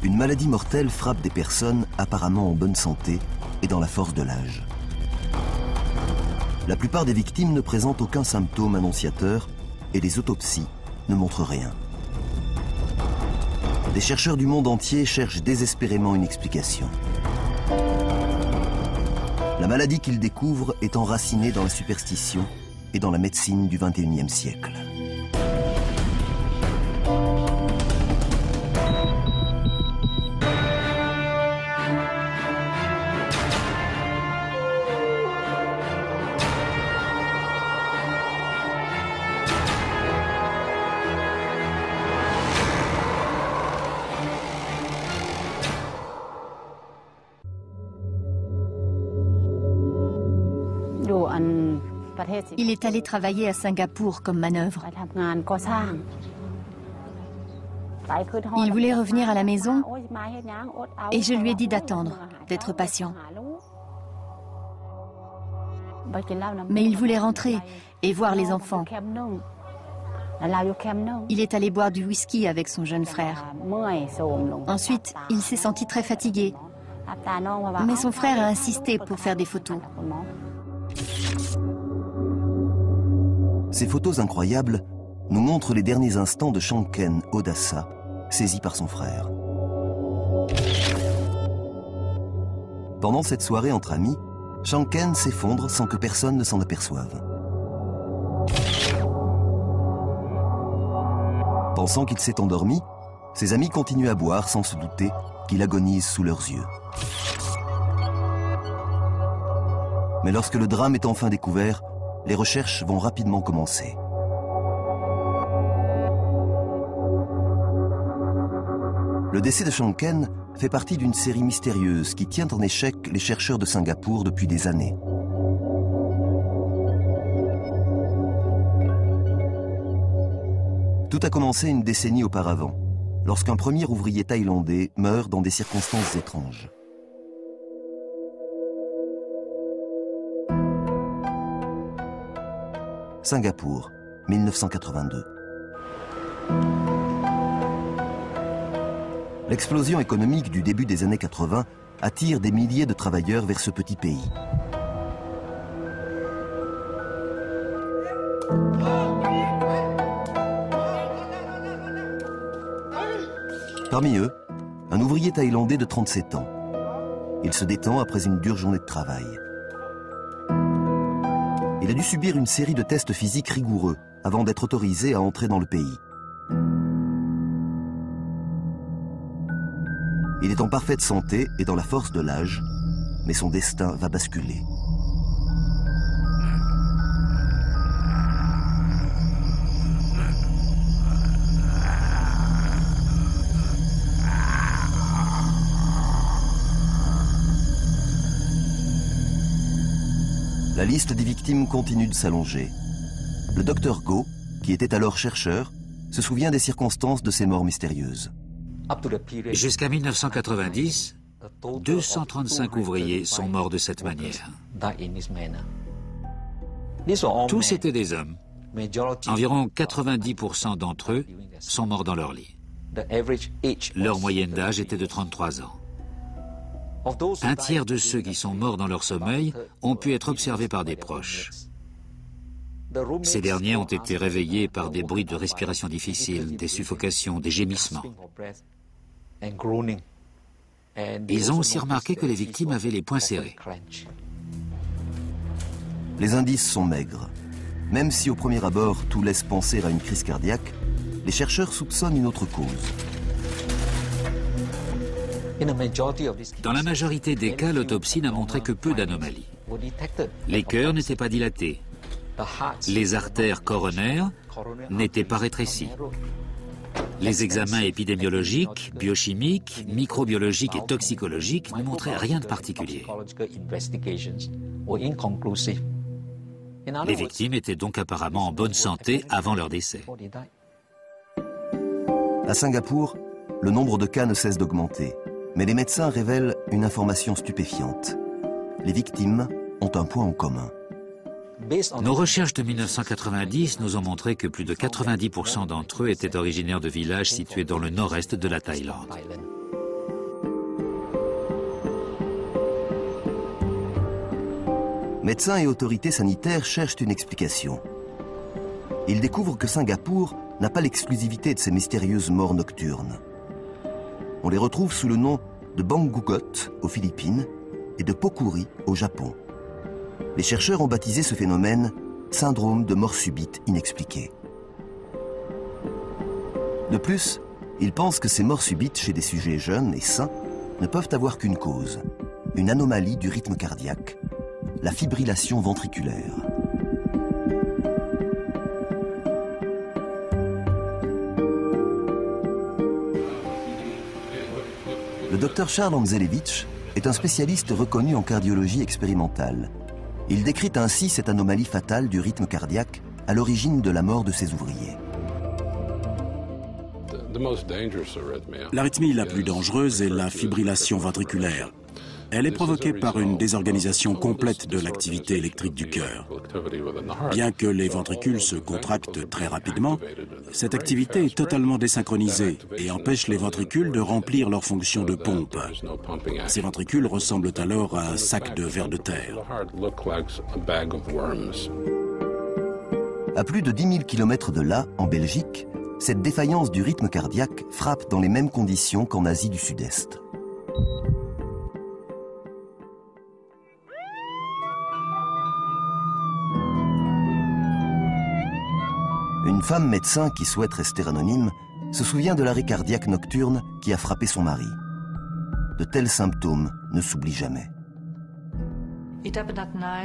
Une maladie mortelle frappe des personnes apparemment en bonne santé et dans la force de l'âge. La plupart des victimes ne présentent aucun symptôme annonciateur et les autopsies ne montrent rien. Des chercheurs du monde entier cherchent désespérément une explication. La maladie qu'ils découvrent est enracinée dans la superstition et dans la médecine du XXIe siècle. Il est allé travailler à Singapour comme manœuvre. Il voulait revenir à la maison et je lui ai dit d'attendre, d'être patient. Mais il voulait rentrer et voir les enfants. Il est allé boire du whisky avec son jeune frère. Ensuite, il s'est senti très fatigué. Mais son frère a insisté pour faire des photos. Ces photos incroyables nous montrent les derniers instants de Shanken Odassa, saisi par son frère. Pendant cette soirée entre amis, Shanken s'effondre sans que personne ne s'en aperçoive. Pensant qu'il s'est endormi, ses amis continuent à boire sans se douter qu'il agonise sous leurs yeux. Mais lorsque le drame est enfin découvert, les recherches vont rapidement commencer. Le décès de Shanken fait partie d'une série mystérieuse qui tient en échec les chercheurs de Singapour depuis des années. Tout a commencé une décennie auparavant, lorsqu'un premier ouvrier thaïlandais meurt dans des circonstances étranges. Singapour, 1982. L'explosion économique du début des années 80 attire des milliers de travailleurs vers ce petit pays. Parmi eux, un ouvrier thaïlandais de 37 ans. Il se détend après une dure journée de travail. Il a dû subir une série de tests physiques rigoureux avant d'être autorisé à entrer dans le pays. Il est en parfaite santé et dans la force de l'âge, mais son destin va basculer. La liste des victimes continue de s'allonger. Le docteur Go, qui était alors chercheur, se souvient des circonstances de ces morts mystérieuses. Jusqu'à 1990, 235 ouvriers sont morts de cette manière. Tous étaient des hommes. Environ 90% d'entre eux sont morts dans leur lit. Leur moyenne d'âge était de 33 ans. Un tiers de ceux qui sont morts dans leur sommeil ont pu être observés par des proches. Ces derniers ont été réveillés par des bruits de respiration difficiles, des suffocations, des gémissements. Ils ont aussi remarqué que les victimes avaient les poings serrés. Les indices sont maigres. Même si au premier abord tout laisse penser à une crise cardiaque, les chercheurs soupçonnent une autre cause. Dans la majorité des cas, l'autopsie n'a montré que peu d'anomalies. Les cœurs n'étaient pas dilatés. Les artères coronaires n'étaient pas rétrécies. Les examens épidémiologiques, biochimiques, microbiologiques et toxicologiques ne montraient rien de particulier. Les victimes étaient donc apparemment en bonne santé avant leur décès. À Singapour, le nombre de cas ne cesse d'augmenter. Mais les médecins révèlent une information stupéfiante. Les victimes ont un point en commun. Nos recherches de 1990 nous ont montré que plus de 90% d'entre eux étaient originaires de villages situés dans le nord-est de la Thaïlande. Médecins et autorités sanitaires cherchent une explication. Ils découvrent que Singapour n'a pas l'exclusivité de ces mystérieuses morts nocturnes. On les retrouve sous le nom de Banggugot aux Philippines et de Pokuri au Japon. Les chercheurs ont baptisé ce phénomène syndrome de mort subite inexpliquée. De plus, ils pensent que ces morts subites chez des sujets jeunes et sains ne peuvent avoir qu'une cause, une anomalie du rythme cardiaque, la fibrillation ventriculaire. Le docteur Charles Amzelevich est un spécialiste reconnu en cardiologie expérimentale. Il décrit ainsi cette anomalie fatale du rythme cardiaque à l'origine de la mort de ses ouvriers. L'arythmie la plus dangereuse est la fibrillation ventriculaire. Elle est provoquée par une désorganisation complète de l'activité électrique du cœur. Bien que les ventricules se contractent très rapidement, cette activité est totalement désynchronisée et empêche les ventricules de remplir leur fonction de pompe. Ces ventricules ressemblent alors à un sac de vers de terre. À plus de 10 000 km de là, en Belgique, cette défaillance du rythme cardiaque frappe dans les mêmes conditions qu'en Asie du Sud-Est. Une femme médecin qui souhaite rester anonyme se souvient de l'arrêt cardiaque nocturne qui a frappé son mari. De tels symptômes ne s'oublient jamais.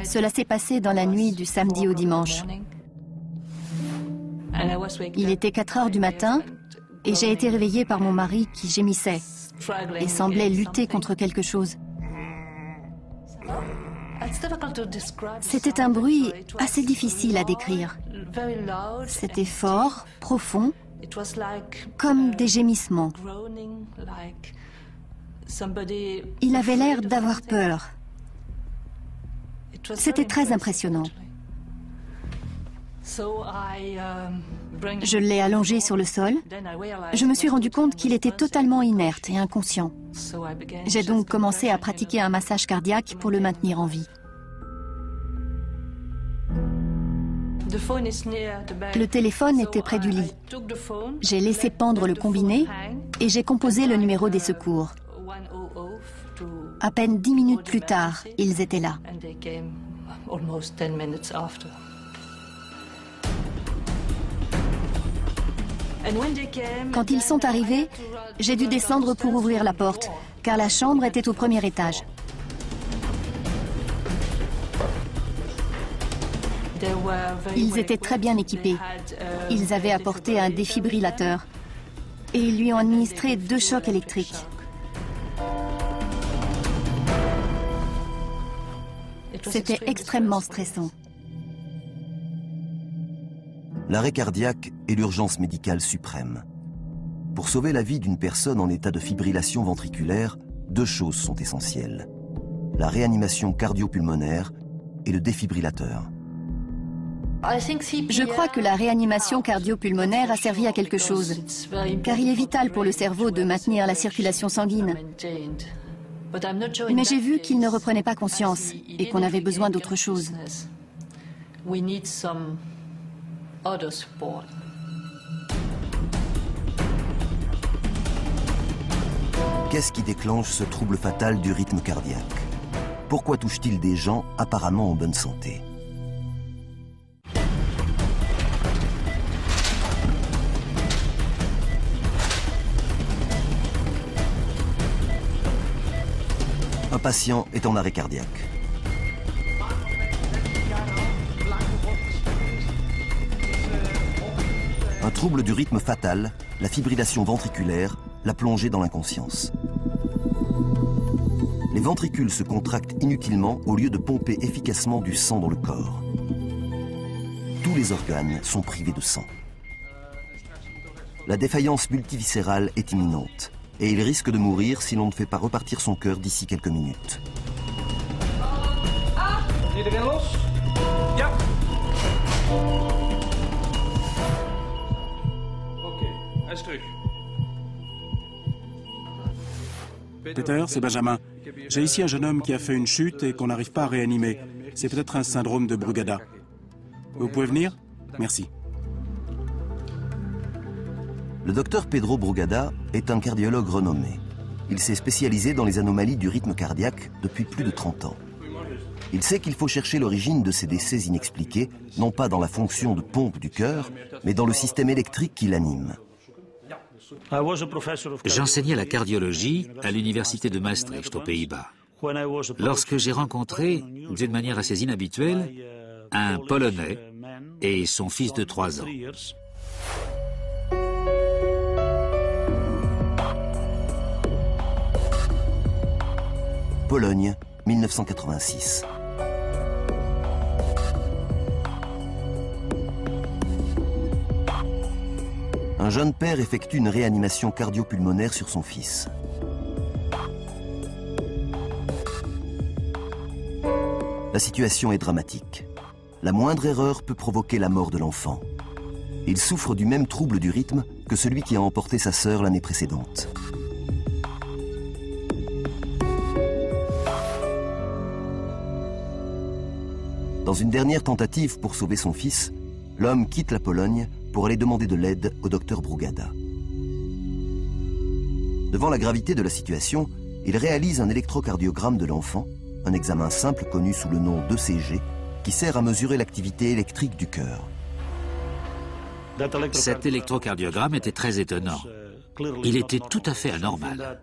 Cela s'est passé dans la nuit du samedi au dimanche. Il était 4 heures du matin et j'ai été réveillée par mon mari qui gémissait et semblait lutter contre quelque chose. C'était un bruit assez difficile à décrire. C'était fort, profond, comme des gémissements. Il avait l'air d'avoir peur. C'était très impressionnant. Je l'ai allongé sur le sol. Je me suis rendu compte qu'il était totalement inerte et inconscient. J'ai donc commencé à pratiquer un massage cardiaque pour le maintenir en vie. Le téléphone était près du lit. J'ai laissé pendre le combiné et j'ai composé le numéro des secours. À peine 10 minutes plus tard, ils étaient là. Quand ils sont arrivés, j'ai dû descendre pour ouvrir la porte, car la chambre était au premier étage. Ils étaient très bien équipés. Ils avaient apporté un défibrillateur et ils lui ont administré 2 chocs électriques. C'était extrêmement stressant. L'arrêt cardiaque est l'urgence médicale suprême. Pour sauver la vie d'une personne en état de fibrillation ventriculaire, 2 choses sont essentielles: la réanimation cardio-pulmonaire et le défibrillateur. Je crois que la réanimation cardio-pulmonaire a servi à quelque chose, car il est vital pour le cerveau de maintenir la circulation sanguine. Mais j'ai vu qu'il ne reprenait pas conscience et qu'on avait besoin d'autre chose. Qu'est-ce qui déclenche ce trouble fatal du rythme cardiaque? Pourquoi touche-t-il des gens apparemment en bonne santé? Un patient est en arrêt cardiaque. Un trouble du rythme fatal, la fibrillation ventriculaire, l'a plongé dans l'inconscience. Les ventricules se contractent inutilement au lieu de pomper efficacement du sang dans le corps. Tous les organes sont privés de sang. La défaillance multiviscérale est imminente et il risque de mourir si l'on ne fait pas repartir son cœur d'ici quelques minutes. Peter, c'est Benjamin. J'ai ici un jeune homme qui a fait une chute et qu'on n'arrive pas à réanimer. C'est peut-être un syndrome de Brugada. Vous pouvez venir? Merci. Le docteur Pedro Brugada est un cardiologue renommé. Il s'est spécialisé dans les anomalies du rythme cardiaque depuis plus de 30 ans. Il sait qu'il faut chercher l'origine de ces décès inexpliqués, non pas dans la fonction de pompe du cœur, mais dans le système électrique qui l'anime. J'enseignais la cardiologie à l'université de Maastricht, aux Pays-Bas. Lorsque j'ai rencontré, d'une manière assez inhabituelle, un Polonais et son fils de 3 ans. Pologne, 1986. Un jeune père effectue une réanimation cardio-pulmonaire sur son fils. La situation est dramatique. La moindre erreur peut provoquer la mort de l'enfant. Il souffre du même trouble du rythme que celui qui a emporté sa sœur l'année précédente. Dans une dernière tentative pour sauver son fils, l'homme quitte la Pologne pour aller demander de l'aide au docteur Brugada. Devant la gravité de la situation, il réalise un électrocardiogramme de l'enfant, un examen simple connu sous le nom d'ECG, qui sert à mesurer l'activité électrique du cœur. Cet électrocardiogramme était très étonnant. Il était tout à fait anormal.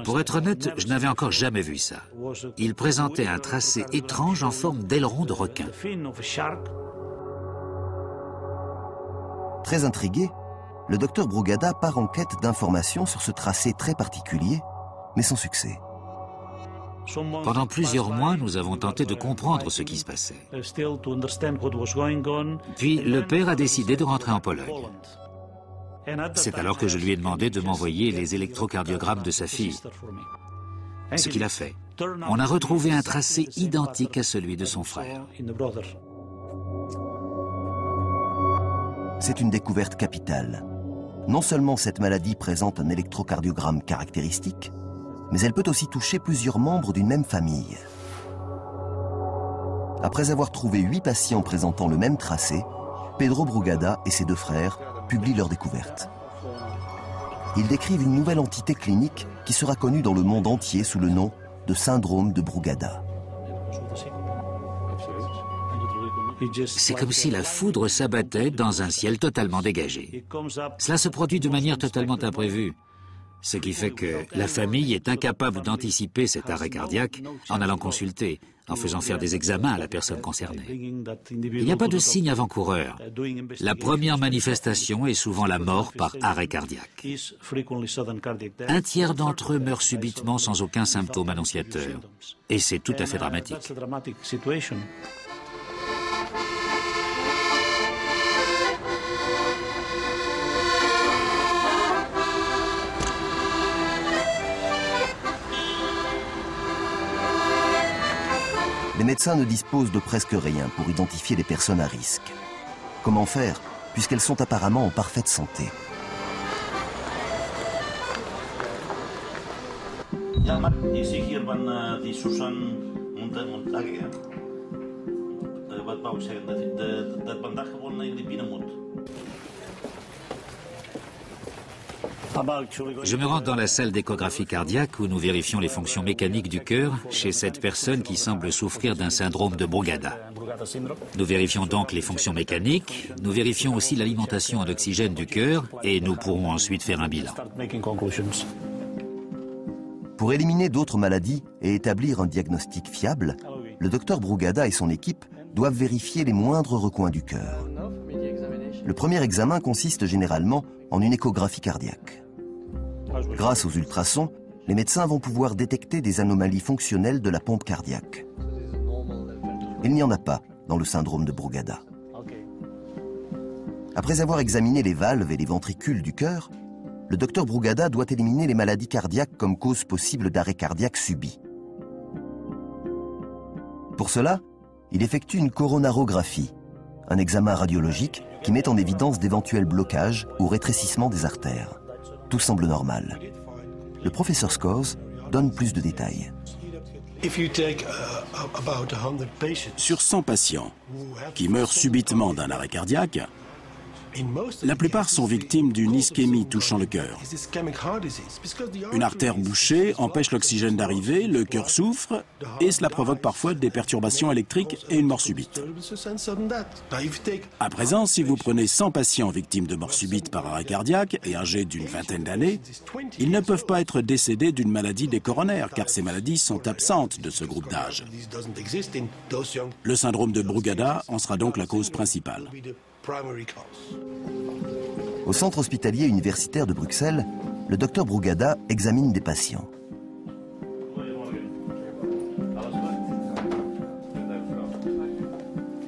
Pour être honnête, je n'avais encore jamais vu ça. Il présentait un tracé étrange en forme d'aileron de requin. Très intrigué, le docteur Brugada part en quête d'informations sur ce tracé très particulier, mais sans succès. Pendant plusieurs mois, nous avons tenté de comprendre ce qui se passait. Puis le père a décidé de rentrer en Pologne. C'est alors que je lui ai demandé de m'envoyer les électrocardiogrammes de sa fille. Ce qu'il a fait. On a retrouvé un tracé identique à celui de son frère. C'est une découverte capitale. Non seulement cette maladie présente un électrocardiogramme caractéristique, mais elle peut aussi toucher plusieurs membres d'une même famille. Après avoir trouvé 8 patients présentant le même tracé, Pedro Brugada et ses 2 frères publient leur découverte. Ils décrivent une nouvelle entité clinique qui sera connue dans le monde entier sous le nom de syndrome de Brugada. C'est comme si la foudre s'abattait dans un ciel totalement dégagé. Cela se produit de manière totalement imprévue, ce qui fait que la famille est incapable d'anticiper cet arrêt cardiaque en allant consulter, en faisant faire des examens à la personne concernée. Il n'y a pas de signe avant-coureur. La première manifestation est souvent la mort par arrêt cardiaque. Un tiers d'entre eux meurent subitement sans aucun symptôme annonciateur. Et c'est tout à fait dramatique. Les médecins ne disposent de presque rien pour identifier les personnes à risque. Comment faire, puisqu'elles sont apparemment en parfaite santé? Je me rends dans la salle d'échographie cardiaque où nous vérifions les fonctions mécaniques du cœur chez cette personne qui semble souffrir d'un syndrome de Brugada. Nous vérifions donc les fonctions mécaniques, nous vérifions aussi l'alimentation en oxygène du cœur et nous pourrons ensuite faire un bilan. Pour éliminer d'autres maladies et établir un diagnostic fiable, le docteur Brugada et son équipe doivent vérifier les moindres recoins du cœur. Le premier examen consiste généralement en une échographie cardiaque. Grâce aux ultrasons, les médecins vont pouvoir détecter des anomalies fonctionnelles de la pompe cardiaque. Il n'y en a pas dans le syndrome de Brugada. Après avoir examiné les valves et les ventricules du cœur, le docteur Brugada doit éliminer les maladies cardiaques comme cause possible d'arrêt cardiaque subi. Pour cela, il effectue une coronarographie, un examen radiologique qui met en évidence d'éventuels blocages ou rétrécissements des artères. Tout semble normal. Le professeur Scores donne plus de détails. Sur 100 patients qui meurent subitement d'un arrêt cardiaque, la plupart sont victimes d'une ischémie touchant le cœur. Une artère bouchée empêche l'oxygène d'arriver, le cœur souffre et cela provoque parfois des perturbations électriques et une mort subite. À présent, si vous prenez 100 patients victimes de mort subite par arrêt cardiaque et âgés d'une vingtaine d'années, ils ne peuvent pas être décédés d'une maladie des coronaires car ces maladies sont absentes de ce groupe d'âge. Le syndrome de Brugada en sera donc la cause principale. Au centre hospitalier universitaire de Bruxelles, le docteur Brugada examine des patients.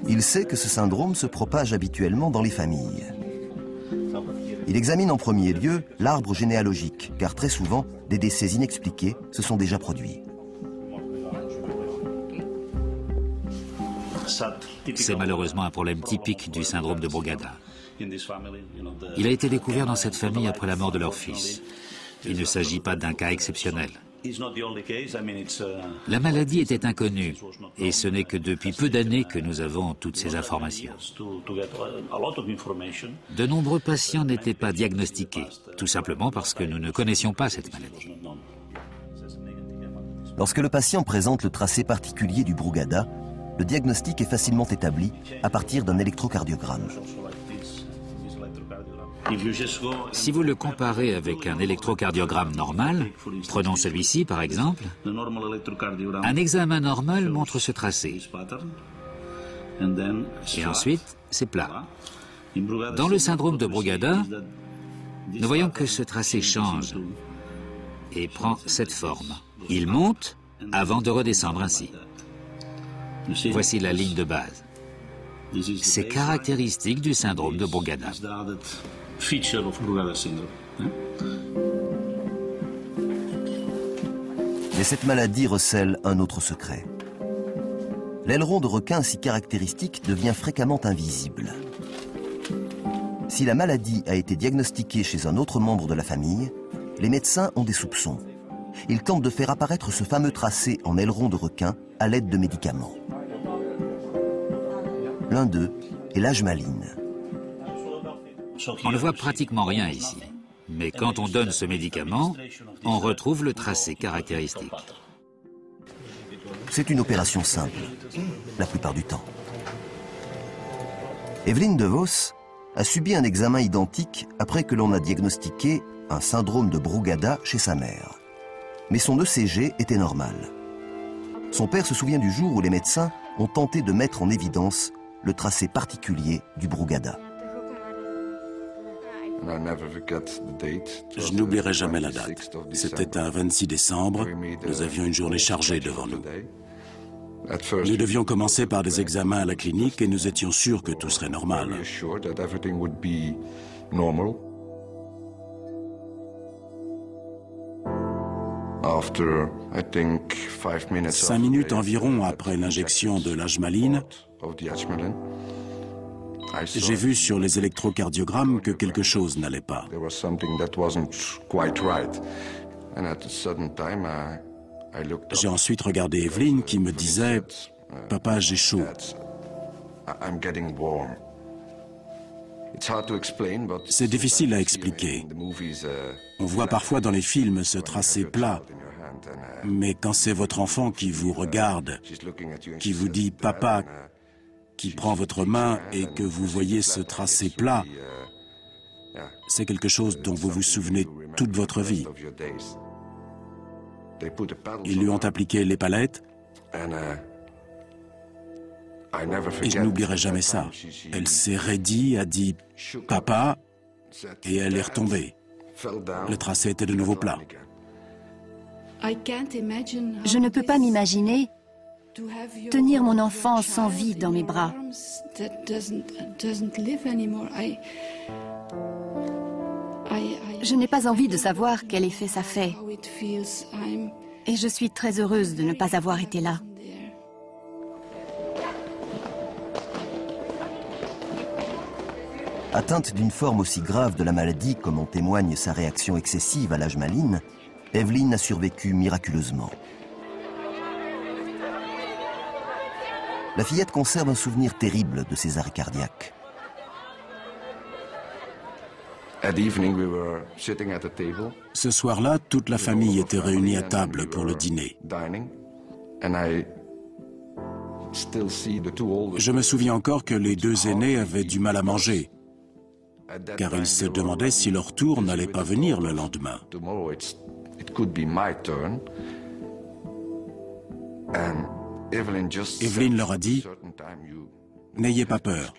Il sait que ce syndrome se propage habituellement dans les familles. Il examine en premier lieu l'arbre généalogique, car très souvent, des décès inexpliqués se sont déjà produits. C'est malheureusement un problème typique du syndrome de Brugada. Il a été découvert dans cette famille après la mort de leur fils. Il ne s'agit pas d'un cas exceptionnel. La maladie était inconnue et ce n'est que depuis peu d'années que nous avons toutes ces informations. De nombreux patients n'étaient pas diagnostiqués, tout simplement parce que nous ne connaissions pas cette maladie. Lorsque le patient présente le tracé particulier du Brugada, le diagnostic est facilement établi à partir d'un électrocardiogramme. Si vous le comparez avec un électrocardiogramme normal, prenons celui-ci par exemple, un examen normal montre ce tracé. Et ensuite, c'est plat. Dans le syndrome de Brugada, nous voyons que ce tracé change et prend cette forme. Il monte avant de redescendre ainsi. Voici la ligne de base. C'est caractéristique du syndrome de Brugada. Mais cette maladie recèle un autre secret. L'aileron de requin si caractéristique devient fréquemment invisible. Si la maladie a été diagnostiquée chez un autre membre de la famille, les médecins ont des soupçons. Ils tentent de faire apparaître ce fameux tracé en aileron de requin à l'aide de médicaments. L'un d'eux est l'ajmaline. On ne voit pratiquement rien ici. Mais quand on donne ce médicament, on retrouve le tracé caractéristique. C'est une opération simple, la plupart du temps. Evelyne De Vos a subi un examen identique après que l'on a diagnostiqué un syndrome de Brugada chez sa mère. Mais son ECG était normal. Son père se souvient du jour où les médecins ont tenté de mettre en évidence le tracé particulier du Brugada. Je n'oublierai jamais la date. C'était un 26 décembre. Nous avions une journée chargée devant nous. Nous devions commencer par des examens à la clinique et nous étions sûrs que tout serait normal. 5 minutes environ après l'injection de l'ajmaline, j'ai vu sur les électrocardiogrammes que quelque chose n'allait pas. J'ai ensuite regardé Evelyne qui me disait « Papa, j'ai chaud ». C'est difficile à expliquer. On voit parfois dans les films ce tracé plat, mais quand c'est votre enfant qui vous regarde, qui vous dit « Papa », qui prend votre main et que vous voyez ce tracé plat, c'est quelque chose dont vous vous souvenez toute votre vie. Ils lui ont appliqué les palettes et je n'oublierai jamais ça. Elle s'est raidie, a dit « Papa » et elle est retombée. Le tracé était de nouveau plat. Je ne peux pas m'imaginer tenir mon enfant sans vie dans mes bras. Je n'ai pas envie de savoir quel effet ça fait. Et je suis très heureuse de ne pas avoir été là. Atteinte d'une forme aussi grave de la maladie comme en témoigne sa réaction excessive à l'ajmaline, Evelyne a survécu miraculeusement. La fillette conserve un souvenir terrible de ses arrêts cardiaques. Ce soir-là, toute la famille était réunie à table pour le dîner. Je me souviens encore que les deux aînés avaient du mal à manger, car ils se demandaient si leur tour n'allait pas venir le lendemain. Evelyn leur a dit « N'ayez pas peur,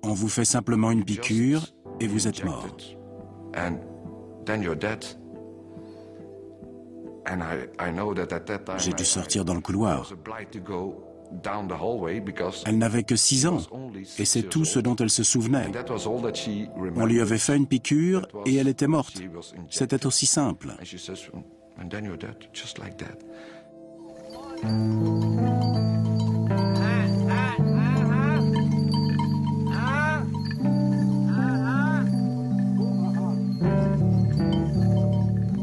on vous fait simplement une piqûre et vous êtes mort. » J'ai dû sortir dans le couloir. Elle n'avait que 6 ans, et c'est tout ce dont elle se souvenait. On lui avait fait une piqûre et elle était morte. C'était aussi simple.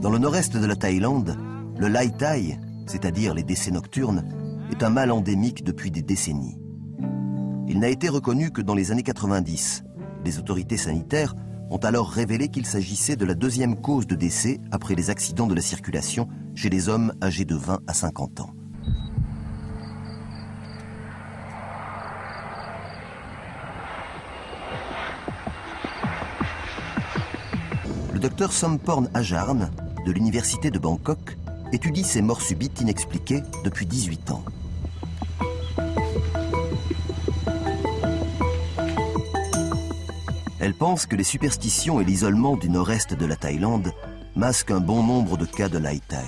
Dans le nord-est de la Thaïlande, le lai thai, c'est-à-dire les décès nocturnes, est un mal endémique depuis des décennies. Il n'a été reconnu que dans les années 90. Les autorités sanitaires ont alors révélé qu'il s'agissait de la deuxième cause de décès après les accidents de la circulation chez les hommes âgés de 20 à 50 ans. Le docteur Somporn Ajarn, de l'université de Bangkok, étudie ces morts subites inexpliquées depuis 18 ans. Elle pense que les superstitions et l'isolement du nord-est de la Thaïlande masquent un bon nombre de cas de lai thai.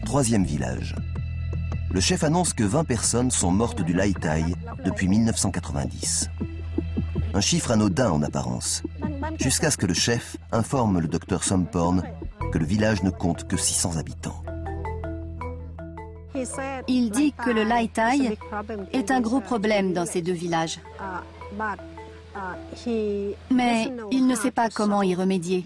Troisième village. Le chef annonce que 20 personnes sont mortes du lai thai depuis 1990. Un chiffre anodin en apparence, jusqu'à ce que le chef informe le docteur Somporn que le village ne compte que 600 habitants. Il dit que le lai thai est un gros problème dans ces deux villages. Mais il ne sait pas comment y remédier.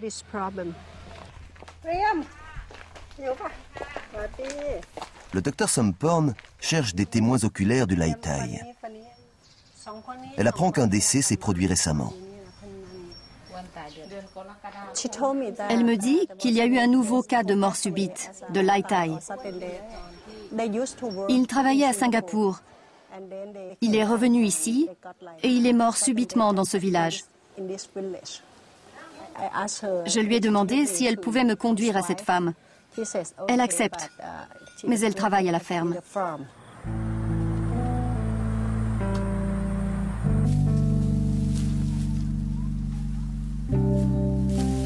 Le docteur Somporn cherche des témoins oculaires du lai thai. Elle apprend qu'un décès s'est produit récemment. Elle me dit qu'il y a eu un nouveau cas de mort subite, de lai thai. Il travaillait à Singapour. Il est revenu ici et il est mort subitement dans ce village. Je lui ai demandé si elle pouvait me conduire à cette femme. Elle accepte, mais elle travaille à la ferme.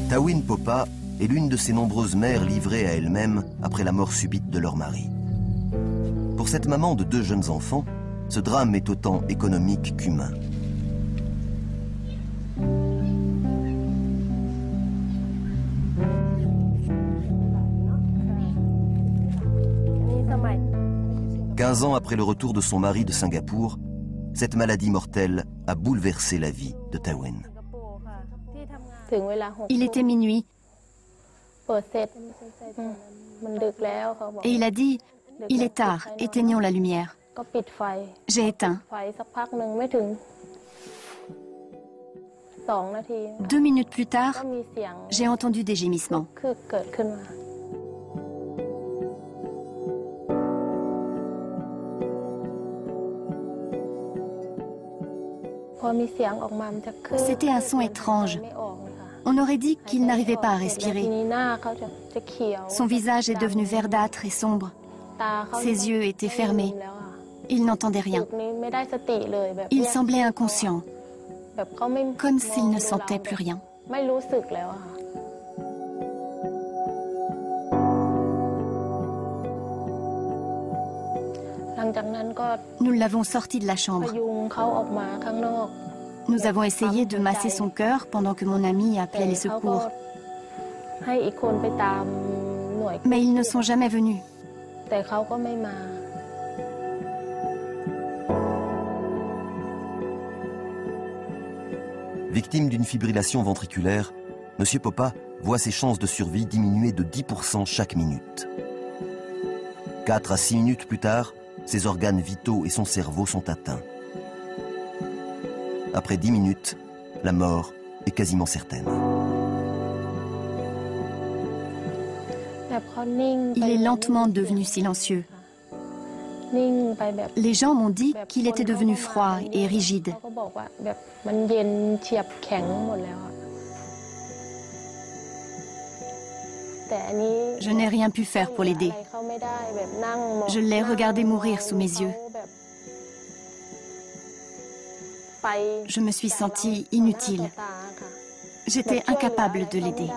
Tawin Popa est l'une de ces nombreuses mères livrées à elles-mêmes après la mort subite de leur mari. Pour cette maman de 2 jeunes enfants, ce drame est autant économique qu'humain. « 15 ans après le retour de son mari de Singapour, cette maladie mortelle a bouleversé la vie de Tawin. Il était minuit et il a dit « Il est tard, éteignons la lumière ». J'ai éteint. 2 minutes plus tard, j'ai entendu des gémissements. C'était un son étrange. On aurait dit qu'il n'arrivait pas à respirer. Son visage est devenu verdâtre et sombre. Ses yeux étaient fermés. Il n'entendait rien. Il semblait inconscient, comme s'il ne sentait plus rien. Nous l'avons sorti de la chambre. Nous avons essayé de masser son cœur pendant que mon ami appelait les secours. Mais ils ne sont jamais venus. Victime d'une fibrillation ventriculaire, M. Popa voit ses chances de survie diminuer de 10% chaque minute. 4 à 6 minutes plus tard, ses organes vitaux et son cerveau sont atteints. Après 10 minutes, la mort est quasiment certaine. Il est lentement devenu silencieux. Les gens m'ont dit qu'il était devenu froid et rigide. Je n'ai rien pu faire pour l'aider. Je l'ai regardé mourir sous mes yeux. Je me suis sentie inutile. J'étais incapable de l'aider.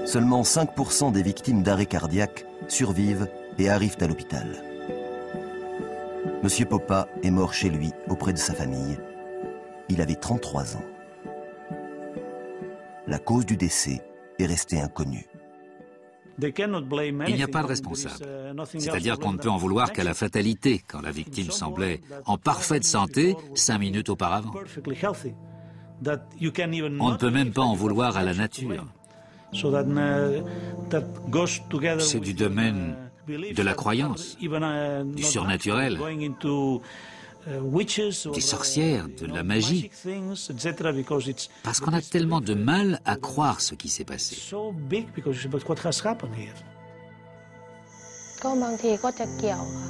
Seulement 5% des victimes d'arrêt cardiaque survivent et arrivent à l'hôpital. Monsieur Popa est mort chez lui, auprès de sa famille. Il avait 33 ans. La cause du décès est restée inconnue. Il n'y a pas de responsable. C'est-à-dire qu'on ne peut en vouloir qu'à la fatalité, quand la victime semblait en parfaite santé 5 minutes auparavant. On ne peut même pas en vouloir à la nature. C'est du domaine de la croyance, du surnaturel, des sorcières, de la magie. Parce qu'on a tellement de mal à croire ce qui s'est passé.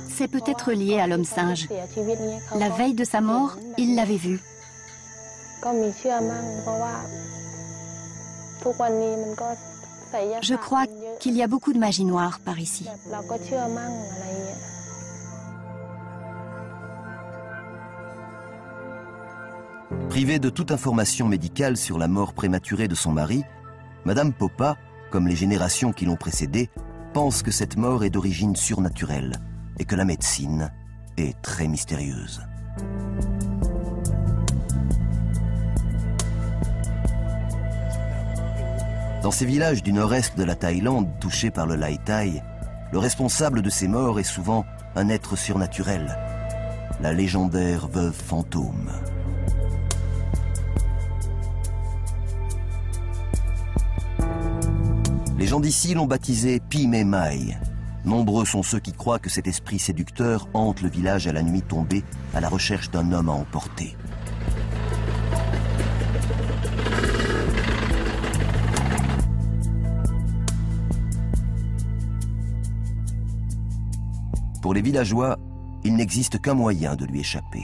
C'est peut-être lié à l'homme singe. La veille de sa mort, il l'avait vu. Je crois qu'il y a beaucoup de magie noire par ici. Privée de toute information médicale sur la mort prématurée de son mari, Madame Popa, comme les générations qui l'ont précédée, pense que cette mort est d'origine surnaturelle et que la médecine est très mystérieuse. Dans ces villages du nord-est de la Thaïlande touchés par le Lai Thai, le responsable de ces morts est souvent un être surnaturel, la légendaire veuve fantôme. Les gens d'ici l'ont baptisé Pi Me Mai. Nombreux sont ceux qui croient que cet esprit séducteur hante le village à la nuit tombée à la recherche d'un homme à emporter. Pour les villageois, il n'existe qu'un moyen de lui échapper.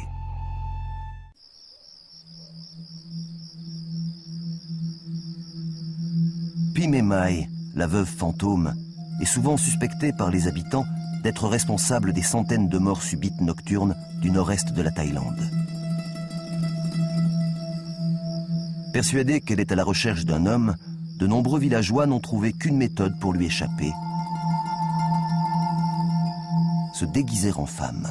Pi Me Mai, la veuve fantôme, est souvent suspectée par les habitants d'être responsable des centaines de morts subites nocturnes du nord-est de la Thaïlande. Persuadée qu'elle est à la recherche d'un homme, de nombreux villageois n'ont trouvé qu'une méthode pour lui échapper: se déguiser en femme.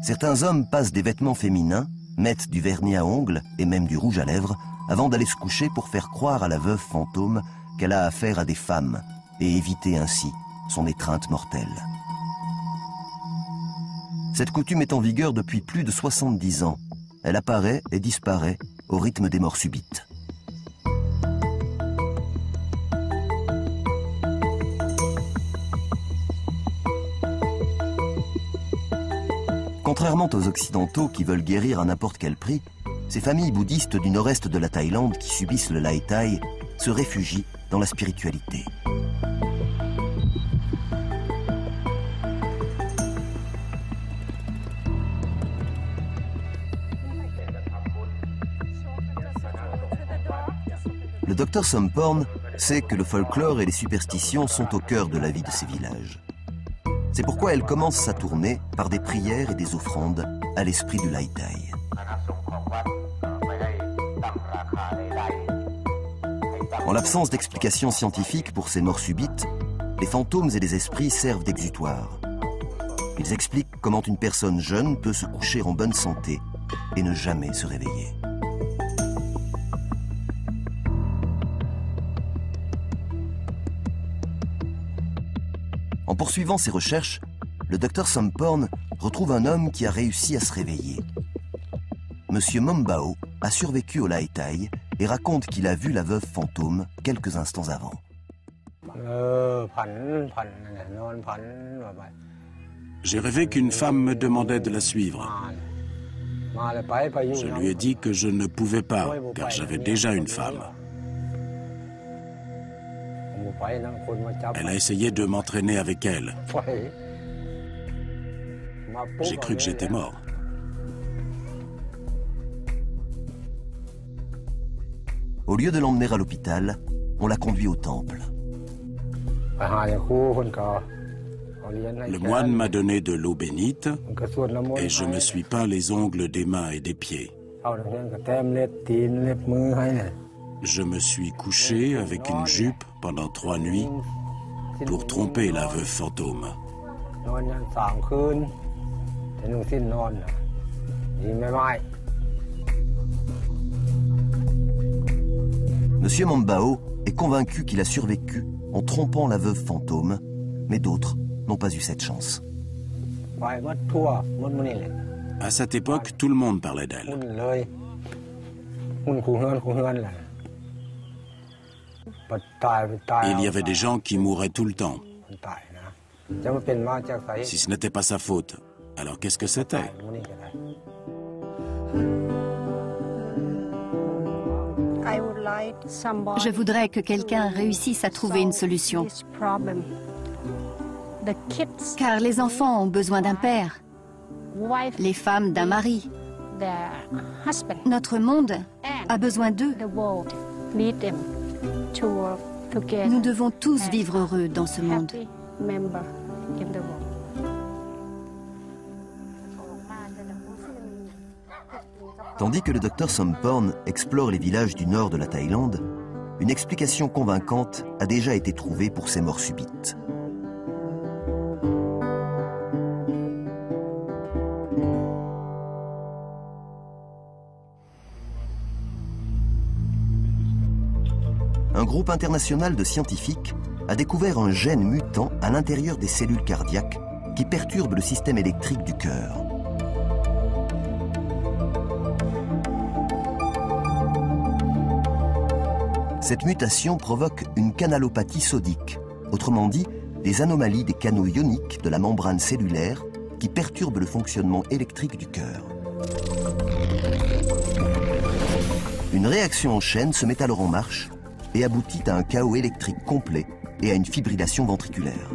Certains hommes passent des vêtements féminins, mettent du vernis à ongles et même du rouge à lèvres avant d'aller se coucher pour faire croire à la veuve fantôme qu'elle a affaire à des femmes et éviter ainsi son étreinte mortelle. Cette coutume est en vigueur depuis plus de 70 ans. Elle apparaît et disparaît au rythme des morts subites. Contrairement aux Occidentaux qui veulent guérir à n'importe quel prix, ces familles bouddhistes du nord-est de la Thaïlande qui subissent le Lai Thai se réfugient dans la spiritualité. Le docteur Somporn sait que le folklore et les superstitions sont au cœur de la vie de ces villages. C'est pourquoi elle commence sa tournée par des prières et des offrandes à l'esprit du Lai Thai. En l'absence d'explications scientifiques pour ces morts subites, les fantômes et les esprits servent d'exutoire. Ils expliquent comment une personne jeune peut se coucher en bonne santé et ne jamais se réveiller. En poursuivant ses recherches, le docteur Somporn retrouve un homme qui a réussi à se réveiller. Monsieur Mombao a survécu au Lai Tai et raconte qu'il a vu la veuve fantôme quelques instants avant. J'ai rêvé qu'une femme me demandait de la suivre. Je lui ai dit que je ne pouvais pas, car j'avais déjà une femme. Elle a essayé de m'entraîner avec elle. J'ai cru que j'étais mort. Au lieu de l'emmener à l'hôpital, on l'a conduit au temple. Le moine m'a donné de l'eau bénite et je me suis peint les ongles des mains et des pieds. Je me suis couché avec une jupe pendant 3 nuits pour tromper la veuve fantôme. Monsieur Mombao est convaincu qu'il a survécu en trompant la veuve fantôme, mais d'autres n'ont pas eu cette chance. À cette époque, tout le monde parlait d'elle. Il y avait des gens qui mouraient tout le temps. Si ce n'était pas sa faute, alors qu'est-ce que c'était? Je voudrais que quelqu'un réussisse à trouver une solution. Car les enfants ont besoin d'un père, les femmes d'un mari. Notre monde a besoin d'eux. Nous devons tous vivre heureux dans ce monde. Tandis que le docteur Somporn explore les villages du nord de la Thaïlande, une explication convaincante a déjà été trouvée pour ces morts subites. Un groupe international de scientifiques a découvert un gène mutant à l'intérieur des cellules cardiaques qui perturbe le système électrique du cœur. Cette mutation provoque une canalopathie sodique, autrement dit, des anomalies des canaux ioniques de la membrane cellulaire qui perturbent le fonctionnement électrique du cœur. Une réaction en chaîne se met alors en marche et aboutit à un chaos électrique complet et à une fibrillation ventriculaire.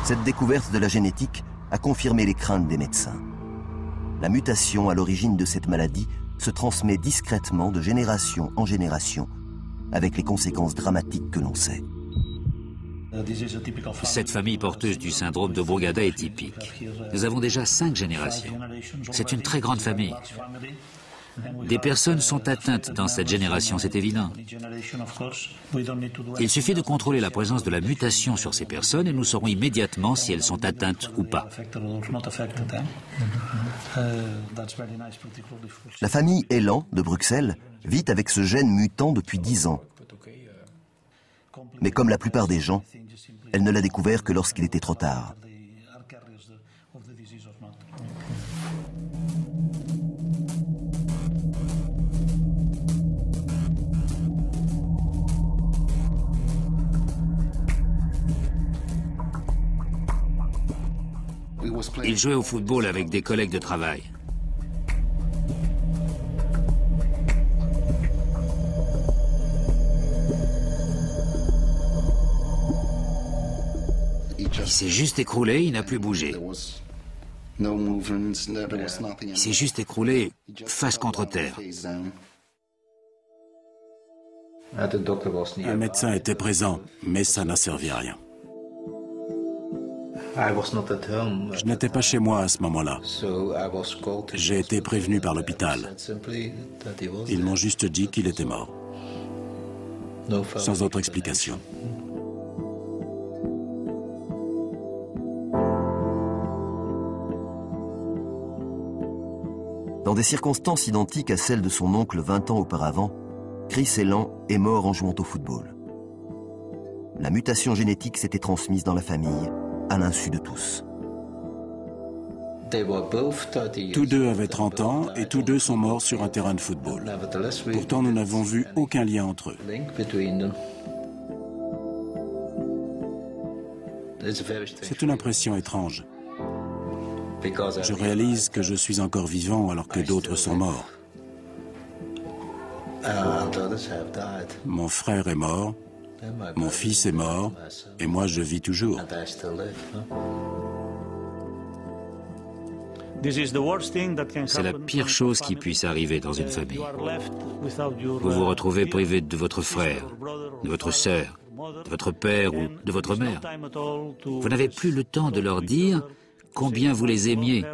Cette découverte de la génétique a confirmé les craintes des médecins. La mutation à l'origine de cette maladie se transmet discrètement de génération en génération, avec les conséquences dramatiques que l'on sait. Cette famille porteuse du syndrome de Brugada est typique. Nous avons déjà 5 générations. C'est une très grande famille. Des personnes sont atteintes dans cette génération, c'est évident. Il suffit de contrôler la présence de la mutation sur ces personnes et nous saurons immédiatement si elles sont atteintes ou pas. La famille Elan de Bruxelles vit avec ce gène mutant depuis 10 ans. Mais comme la plupart des gens, elle ne l'a découvert que lorsqu'il était trop tard. Il jouait au football avec des collègues de travail. Il s'est juste écroulé, il n'a plus bougé. Il s'est juste écroulé face contre terre. Un médecin était présent, mais ça n'a servi à rien. Je n'étais pas chez moi à ce moment-là. J'ai été prévenu par l'hôpital. Ils m'ont juste dit qu'il était mort. Sans autre explication. Dans des circonstances identiques à celles de son oncle 20 ans auparavant, Chris Elan est mort en jouant au football. La mutation génétique s'était transmise dans la famille, à l'insu de tous. Tous deux avaient 30 ans et tous deux sont morts sur un terrain de football. Pourtant, nous n'avons vu aucun lien entre eux. C'est une impression étrange. Je réalise que je suis encore vivant alors que d'autres sont morts. Mon frère est mort, mon fils est mort, et moi je vis toujours. C'est la pire chose qui puisse arriver dans une famille. Vous vous retrouvez privé de votre frère, de votre sœur, de votre père ou de votre mère. Vous n'avez plus le temps de leur dire combien vous les aimiez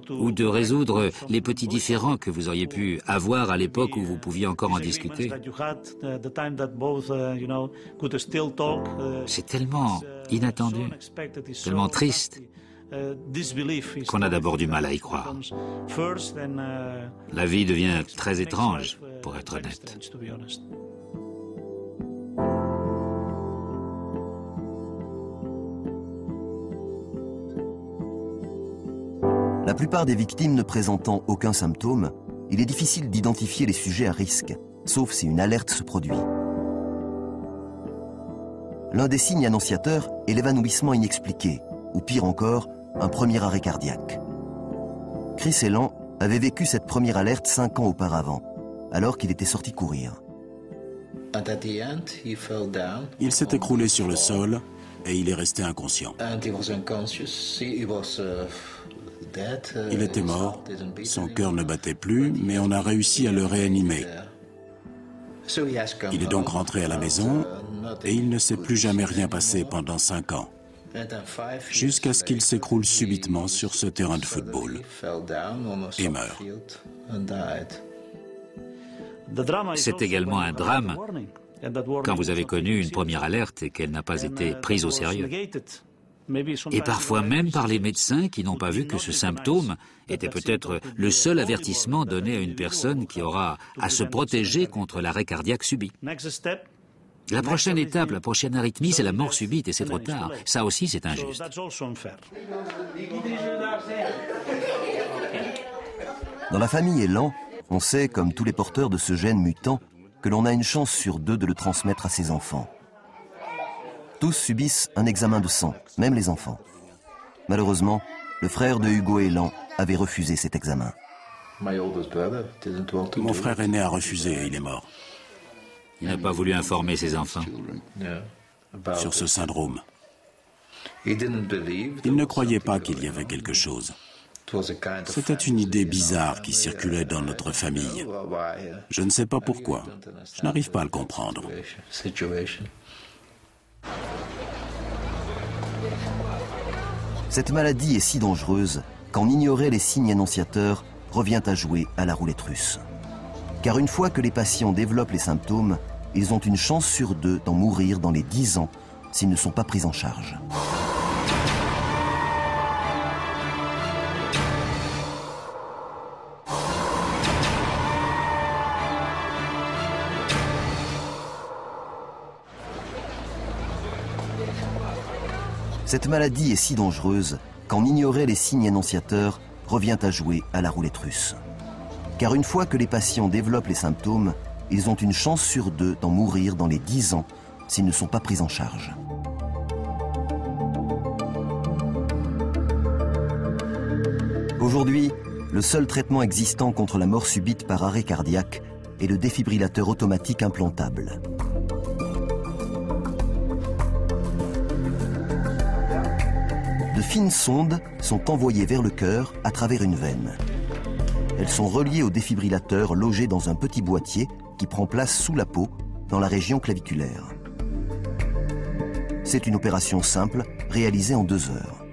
ou de résoudre les petits différends que vous auriez pu avoir à l'époque où vous pouviez encore en discuter. C'est tellement inattendu, tellement triste, qu'on a d'abord du mal à y croire. La vie devient très étrange, pour être honnête. La plupart des victimes ne présentant aucun symptôme, il est difficile d'identifier les sujets à risque, sauf si une alerte se produit. L'un des signes annonciateurs est l'évanouissement inexpliqué, ou pire encore, un premier arrêt cardiaque. Chris Elan avait vécu cette première alerte 5 ans auparavant, alors qu'il était sorti courir. Il s'est écroulé sur le sol et il est resté inconscient. Il était mort, son cœur ne battait plus, mais on a réussi à le réanimer. Il est donc rentré à la maison et il ne s'est plus jamais rien passé pendant 5 ans, jusqu'à ce qu'il s'écroule subitement sur ce terrain de football et meurt. C'est également un drame quand vous avez connu une première alerte et qu'elle n'a pas été prise au sérieux. Et parfois même par les médecins qui n'ont pas vu que ce symptôme était peut-être le seul avertissement donné à une personne qui aura à se protéger contre l'arrêt cardiaque subit. La prochaine étape, la prochaine arythmie, c'est la mort subite et c'est trop tard. Ça aussi, c'est injuste. Dans la famille Elan, on sait, comme tous les porteurs de ce gène mutant, que l'on a une chance sur 2 de le transmettre à ses enfants. Tous subissent un examen de sang, même les enfants. Malheureusement, le frère de Hugo Elan avait refusé cet examen. Mon frère aîné a refusé et il est mort. Il n'a pas voulu informer ses enfants sur ce syndrome. Il ne croyait pas qu'il y avait quelque chose. C'était une idée bizarre qui circulait dans notre famille. Je ne sais pas pourquoi. Je n'arrive pas à le comprendre. Cette maladie est si dangereuse qu'en ignorer les signes annonciateurs revient à jouer à la roulette russe. Car une fois que les patients développent les symptômes, ils ont une chance sur 2 d'en mourir dans les 10 ans s'ils ne sont pas pris en charge. Cette maladie est si dangereuse qu'en ignorer les signes annonciateurs revient à jouer à la roulette russe. Car une fois que les patients développent les symptômes, ils ont une chance sur 2 d'en mourir dans les 10 ans s'ils ne sont pas pris en charge. Aujourd'hui, le seul traitement existant contre la mort subite par arrêt cardiaque est le défibrillateur automatique implantable. De fines sondes sont envoyées vers le cœur à travers une veine. Elles sont reliées au défibrillateur logé dans un petit boîtier qui prend place sous la peau, dans la région claviculaire. C'est une opération simple, réalisée en 2 heures.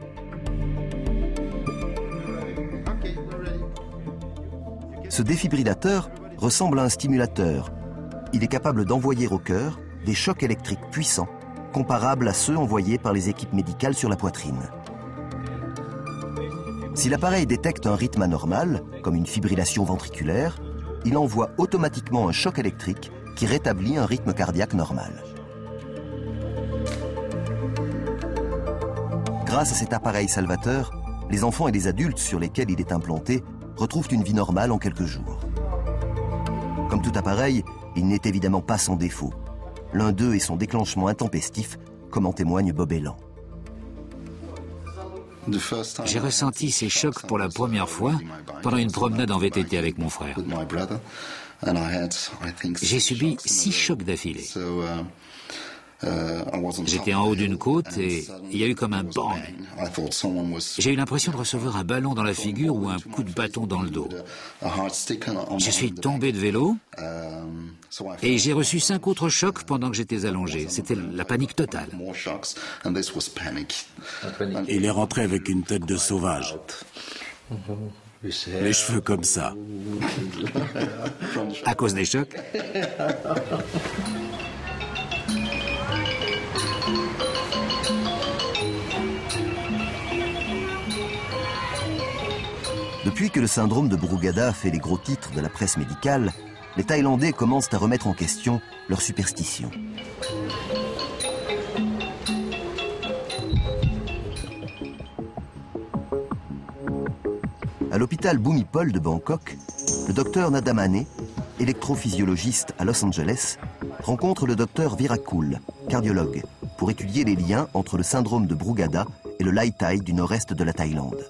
Ce défibrillateur ressemble à un stimulateur. Il est capable d'envoyer au cœur des chocs électriques puissants, comparables à ceux envoyés par les équipes médicales sur la poitrine. Si l'appareil détecte un rythme anormal, comme une fibrillation ventriculaire, il envoie automatiquement un choc électrique qui rétablit un rythme cardiaque normal. Grâce à cet appareil salvateur, les enfants et les adultes sur lesquels il est implanté retrouvent une vie normale en quelques jours. Comme tout appareil, il n'est évidemment pas sans défaut. L'un d'eux est son déclenchement intempestif, comme en témoigne Bob Elan. J'ai ressenti ces chocs pour la première fois pendant une promenade en VTT avec mon frère. J'ai subi 6 chocs d'affilée. J'étais en haut d'une côte et il y a eu comme un bang. J'ai eu l'impression de recevoir un ballon dans la figure ou un coup de bâton dans le dos. Je suis tombé de vélo et j'ai reçu 5 autres chocs pendant que j'étais allongé. C'était la panique totale. Il est rentré avec une tête de sauvage. Les cheveux comme ça. À cause des chocs? Depuis que le syndrome de Brugada fait les gros titres de la presse médicale, les Thaïlandais commencent à remettre en question leurs superstitions. À l'hôpital Bhumipol de Bangkok, le docteur Nadamane, électrophysiologiste à Los Angeles, rencontre le docteur Virakul, cardiologue, pour étudier les liens entre le syndrome de Brugada et le Lai Thai du nord-est de la Thaïlande.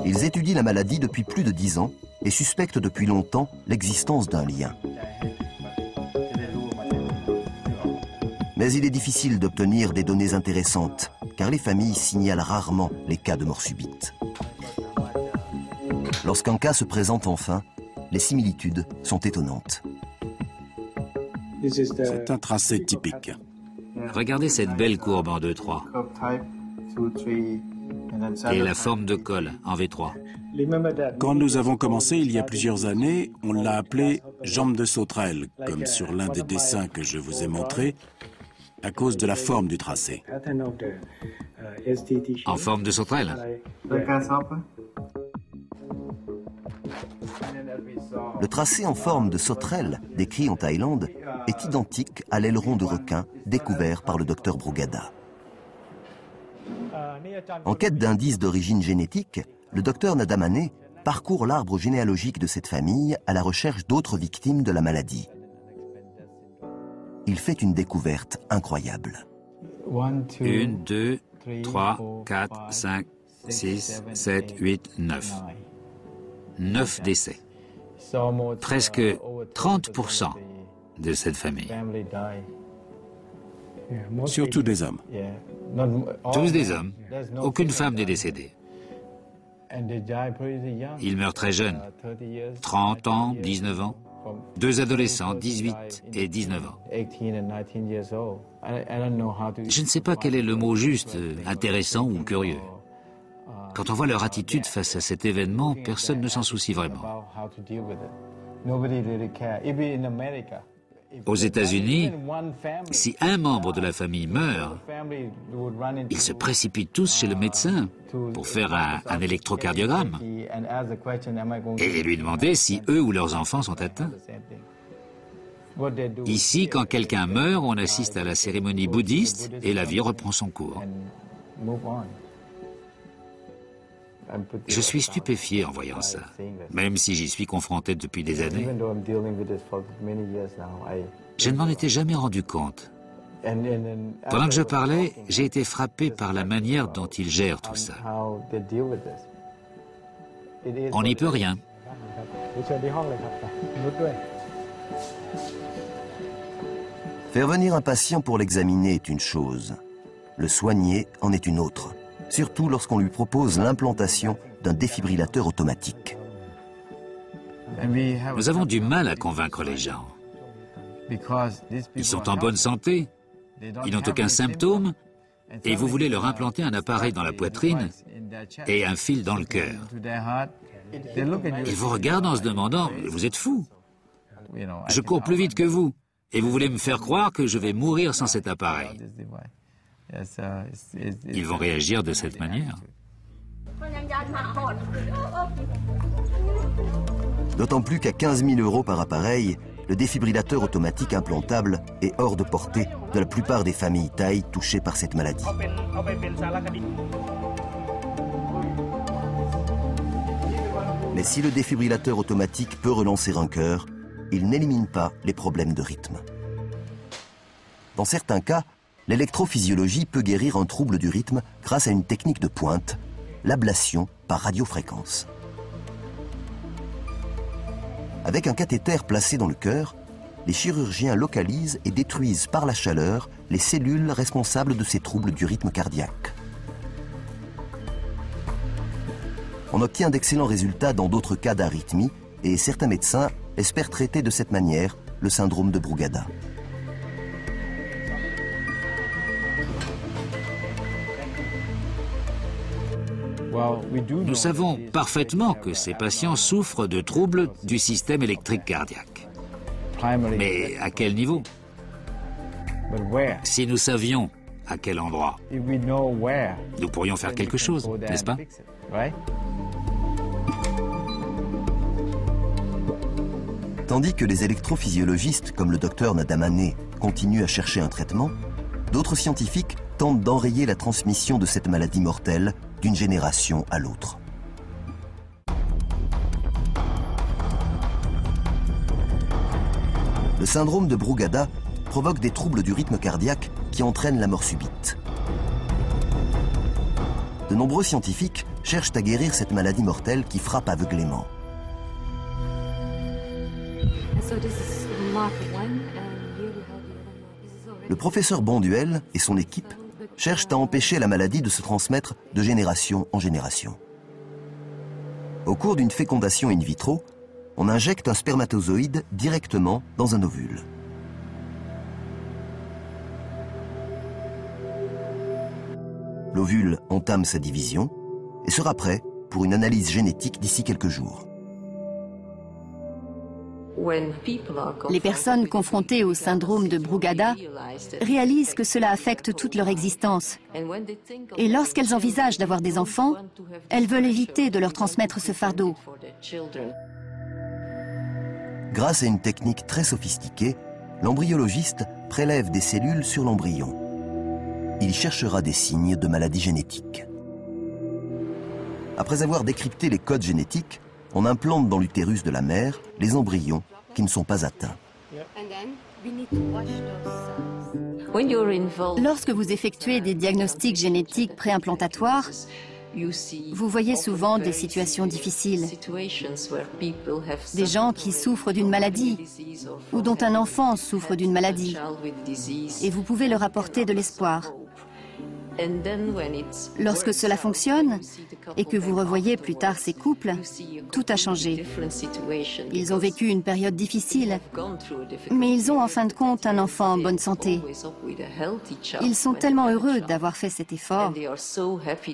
Ils étudient la maladie depuis plus de 10 ans et suspectent depuis longtemps l'existence d'un lien. Mais il est difficile d'obtenir des données intéressantes, car les familles signalent rarement les cas de mort subite. Lorsqu'un cas se présente enfin, les similitudes sont étonnantes. C'est un tracé typique. Regardez cette belle courbe en 2-3. Et la forme de col en V3. Quand nous avons commencé il y a plusieurs années, on l'a appelé jambe de sauterelle, comme sur l'un des dessins que je vous ai montrés, à cause de la forme du tracé. En forme de sauterelle? Le tracé en forme de sauterelle, décrit en Thaïlande, est identique à l'aileron de requin découvert par le docteur Brugada. En quête d'indices d'origine génétique, le docteur Nadamane parcourt l'arbre généalogique de cette famille à la recherche d'autres victimes de la maladie. Il fait une découverte incroyable. 1, 2, 3, 4, 5, 6, 7, 8, 9. 9 décès. Presque 30% de cette famille. Surtout des hommes. Tous des hommes. Aucune femme n'est décédée. Ils meurent très jeunes. 30 ans, 19 ans. 2 adolescents, 18 et 19 ans. Je ne sais pas quel est le mot juste, intéressant ou curieux. Quand on voit leur attitude face à cet événement, personne ne s'en soucie vraiment. Aux États-Unis, si un membre de la famille meurt, ils se précipitent tous chez le médecin pour faire un électrocardiogramme et lui demander si eux ou leurs enfants sont atteints. Ici, quand quelqu'un meurt, on assiste à la cérémonie bouddhiste et la vie reprend son cours. Je suis stupéfié en voyant ça, même si j'y suis confronté depuis des années. Je ne m'en étais jamais rendu compte. Pendant que je parlais, j'ai été frappé par la manière dont ils gèrent tout ça. On n'y peut rien. Faire venir un patient pour l'examiner est une chose. Le soigner en est une autre. Surtout lorsqu'on lui propose l'implantation d'un défibrillateur automatique. Nous avons du mal à convaincre les gens. Ils sont en bonne santé, ils n'ont aucun symptôme, et vous voulez leur implanter un appareil dans la poitrine et un fil dans le cœur. Ils vous regardent en se demandant « Vous êtes fou. Je cours plus vite que vous, et vous voulez me faire croire que je vais mourir sans cet appareil. » Ils vont réagir de cette manière. D'autant plus qu'à 15 000 € par appareil, le défibrillateur automatique implantable est hors de portée de la plupart des familles thaï touchées par cette maladie. Mais si le défibrillateur automatique peut relancer un cœur, il n'élimine pas les problèmes de rythme. Dans certains cas, l'électrophysiologie peut guérir un trouble du rythme grâce à une technique de pointe, l'ablation par radiofréquence. Avec un cathéter placé dans le cœur, les chirurgiens localisent et détruisent par la chaleur les cellules responsables de ces troubles du rythme cardiaque. On obtient d'excellents résultats dans d'autres cas d'arythmie et certains médecins espèrent traiter de cette manière le syndrome de Brugada. Nous savons parfaitement que ces patients souffrent de troubles du système électrique cardiaque. Mais à quel niveau? Si nous savions à quel endroit, nous pourrions faire quelque chose, n'est-ce pas? Tandis que les électrophysiologistes comme le docteur Nadamane continuent à chercher un traitement, d'autres scientifiques tentent d'enrayer la transmission de cette maladie mortelle d'une génération à l'autre. Le syndrome de Brugada provoque des troubles du rythme cardiaque qui entraînent la mort subite. De nombreux scientifiques cherchent à guérir cette maladie mortelle qui frappe aveuglément. Le professeur Bonduel et son équipe cherchent à empêcher la maladie de se transmettre de génération en génération. Au cours d'une fécondation in vitro, on injecte un spermatozoïde directement dans un ovule. L'ovule entame sa division et sera prêt pour une analyse génétique d'ici quelques jours. Les personnes confrontées au syndrome de Brugada réalisent que cela affecte toute leur existence. Et lorsqu'elles envisagent d'avoir des enfants, elles veulent éviter de leur transmettre ce fardeau. Grâce à une technique très sophistiquée, l'embryologiste prélève des cellules sur l'embryon. Il cherchera des signes de maladie génétique. Après avoir décrypté les codes génétiques, on implante dans l'utérus de la mère les embryons qui ne sont pas atteints. Lorsque vous effectuez des diagnostics génétiques préimplantatoires, vous voyez souvent des situations difficiles. Des gens qui souffrent d'une maladie ou dont un enfant souffre d'une maladie. Et vous pouvez leur apporter de l'espoir. Lorsque cela fonctionne et que vous revoyez plus tard ces couples, tout a changé. Ils ont vécu une période difficile, mais ils ont en fin de compte un enfant en bonne santé. Ils sont tellement heureux d'avoir fait cet effort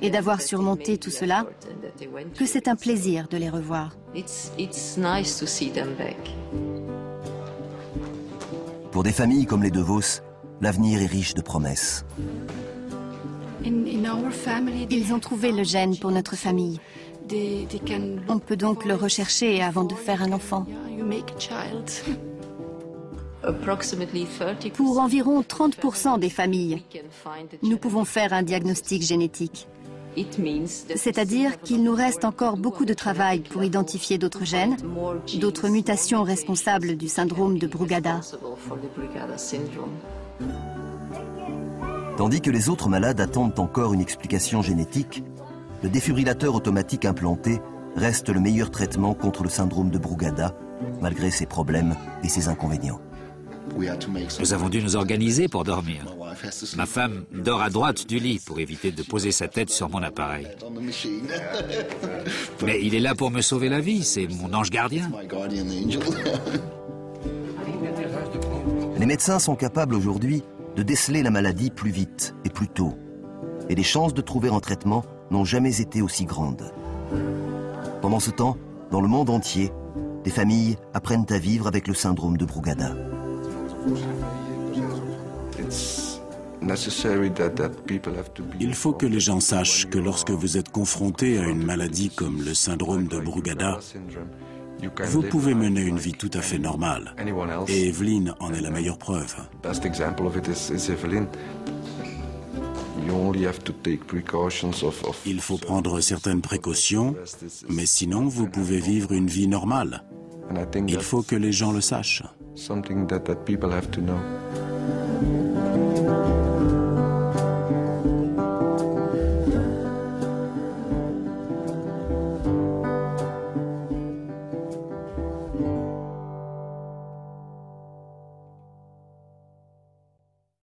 et d'avoir surmonté tout cela que c'est un plaisir de les revoir. Pour des familles comme les De Vos, l'avenir est riche de promesses. Ils ont trouvé le gène pour notre famille. On peut donc le rechercher avant de faire un enfant. Pour environ 30% des familles, nous pouvons faire un diagnostic génétique. C'est-à-dire qu'il nous reste encore beaucoup de travail pour identifier d'autres gènes, d'autres mutations responsables du syndrome de Brugada. Tandis que les autres malades attendent encore une explication génétique, le défibrillateur automatique implanté reste le meilleur traitement contre le syndrome de Brugada, malgré ses problèmes et ses inconvénients. Nous avons dû nous organiser pour dormir. Ma femme dort à droite du lit pour éviter de poser sa tête sur mon appareil. Mais il est là pour me sauver la vie, c'est mon ange gardien. Les médecins sont capables aujourd'hui de déceler la maladie plus vite et plus tôt. Et les chances de trouver un traitement n'ont jamais été aussi grandes. Pendant ce temps, dans le monde entier, des familles apprennent à vivre avec le syndrome de Brugada. Il faut que les gens sachent que lorsque vous êtes confronté à une maladie comme le syndrome de Brugada, vous pouvez mener une vie tout à fait normale. Et Evelyn en est la meilleure preuve. Il faut prendre certaines précautions, mais sinon vous pouvez vivre une vie normale. Il faut que les gens le sachent. Something that people have to know.